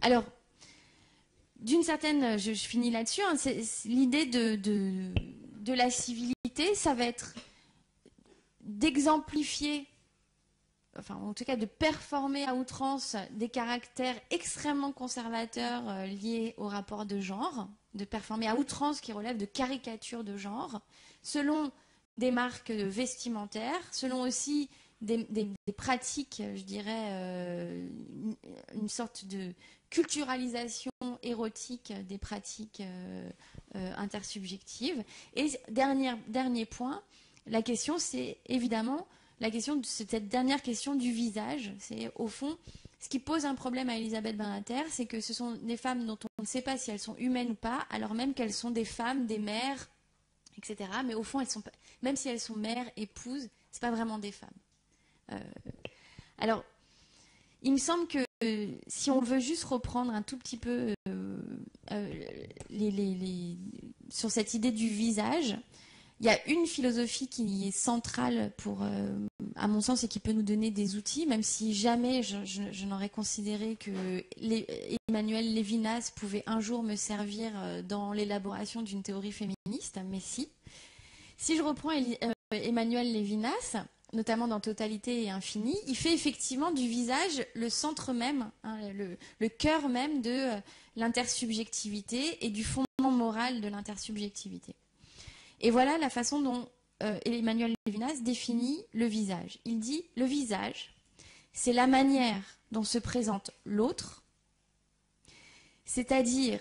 Alors, d'une certaine, je finis là-dessus, hein, l'idée de la civilité, ça va être d'exemplifier, enfin en tout cas de performer à outrance des caractères extrêmement conservateurs liés au rapport de genre, de performer à outrance qui relève de caricatures de genre, selon des marques vestimentaires, selon aussi des pratiques, je dirais, une sorte de culturalisation érotique des pratiques intersubjectives. Et dernier point, la question, c'est évidemment la question de cette dernière question du visage. C'est au fond, ce qui pose un problème à Elisabeth Badinter, c'est que ce sont des femmes dont on ne sait pas si elles sont humaines ou pas, alors même qu'elles sont des femmes, des mères, etc. Mais au fond, elles sont, même si elles sont mères, épouses, c'est pas vraiment des femmes. Alors, il me semble que si on veut juste reprendre un tout petit peu sur cette idée du visage, il y a une philosophie qui est centrale pour, à mon sens, et qui peut nous donner des outils, même si jamais je n'aurais considéré que Emmanuel Lévinas pouvait un jour me servir dans l'élaboration d'une théorie féministe, mais si. Si je reprends Emmanuel Lévinas, notamment dans Totalité et Infini, il fait effectivement du visage le centre même, hein, le cœur même de l'intersubjectivité et du fondement moral de l'intersubjectivité. Et voilà la façon dont Emmanuel Lévinas définit le visage. Il dit « Le visage, c'est la manière dont se présente l'autre, c'est-à-dire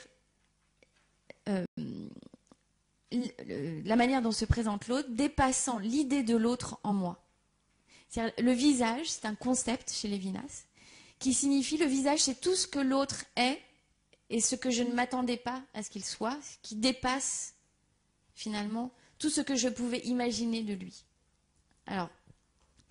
la manière dont se présente l'autre dépassant l'idée de l'autre en moi. » Le visage, c'est un concept chez Lévinas qui signifie le visage, c'est tout ce que l'autre est et ce que je ne m'attendais pas à ce qu'il soit, qui dépasse finalement tout ce que je pouvais imaginer de lui. Alors,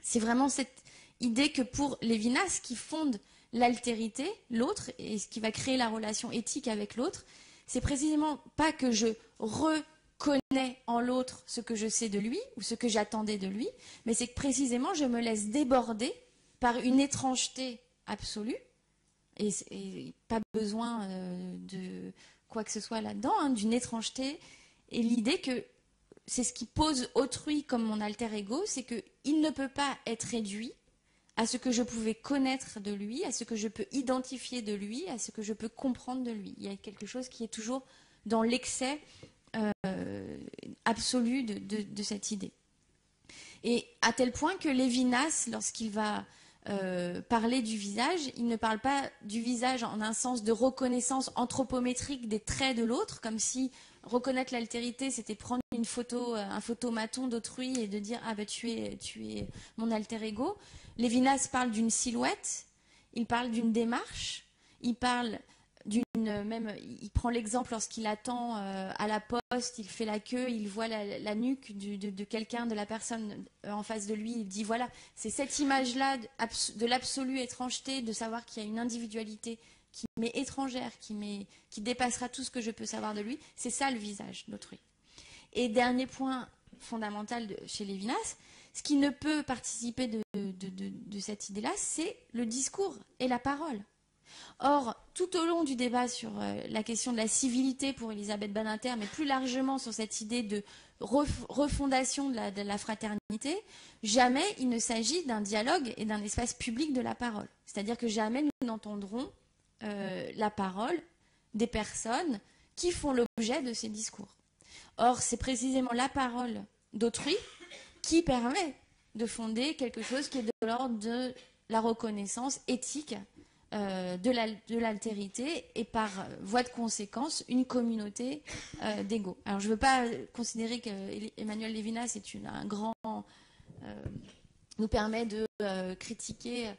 c'est vraiment cette idée que pour Lévinas, qui fonde l'altérité, l'autre, et ce qui va créer la relation éthique avec l'autre, c'est précisément pas que je reconnais en l'autre ce que je sais de lui ou ce que j'attendais de lui, mais c'est que précisément je me laisse déborder par une étrangeté absolue, et pas besoin de quoi que ce soit là-dedans, hein, d'une étrangeté, et l'idée que c'est ce qui pose autrui comme mon alter ego, c'est qu'il ne peut pas être réduit à ce que je pouvais connaître de lui, à ce que je peux identifier de lui, à ce que je peux comprendre de lui. Il y a quelque chose qui est toujours dans l'excès absolu de cette idée. Et à tel point que Lévinas, lorsqu'il va parler du visage, il ne parle pas du visage en un sens de reconnaissance anthropométrique des traits de l'autre, comme si reconnaître l'altérité, c'était prendre une photo, un photomaton d'autrui et de dire « Ah ben tu es mon alter ego ». Lévinas parle d'une silhouette, il parle d'une démarche, il parle il prend l'exemple lorsqu'il attend à la poste, il fait la queue, il voit la nuque de quelqu'un, de la personne en face de lui, il dit voilà, c'est cette image-là de l'absolue étrangeté, de savoir qu'il y a une individualité qui m'est étrangère, qui dépassera tout ce que je peux savoir de lui, c'est ça le visage d'autrui. Et dernier point fondamental chez Lévinas, ce qui ne peut participer de cette idée-là, c'est le discours et la parole. Or, tout au long du débat sur la question de la civilité pour Elisabeth Badinter, mais plus largement sur cette idée de refondation de la fraternité, jamais il ne s'agit d'un dialogue et d'un espace public de la parole. C'est-à-dire que jamais nous n'entendrons la parole des personnes qui font l'objet de ces discours. Or, c'est précisément la parole d'autrui qui permet de fonder quelque chose qui est de l'ordre de la reconnaissance éthique de l'altérité et par voie de conséquence une communauté d'égaux. Alors je ne veux pas considérer qu'Emmanuel Lévinas est un grand nous permet de critiquer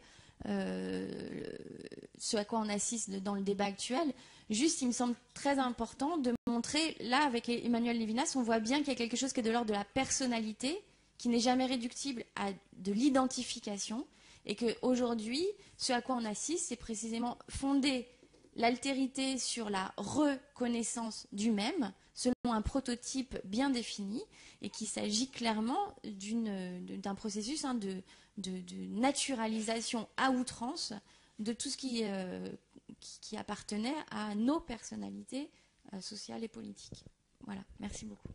ce à quoi on assiste dans le débat actuel. Juste, il me semble très important de montrer, là, avec Emmanuel Lévinas, on voit bien qu'il y a quelque chose qui est de l'ordre de la personnalité, qui n'est jamais réductible à de l'identification, et qu'aujourd'hui, ce à quoi on assiste, c'est précisément fonder l'altérité sur la reconnaissance du même, selon un prototype bien défini, et qu'il s'agit clairement d'un processus de naturalisation à outrance de tout ce qui qui appartenaient à nos personnalités sociales et politiques. Voilà, merci beaucoup.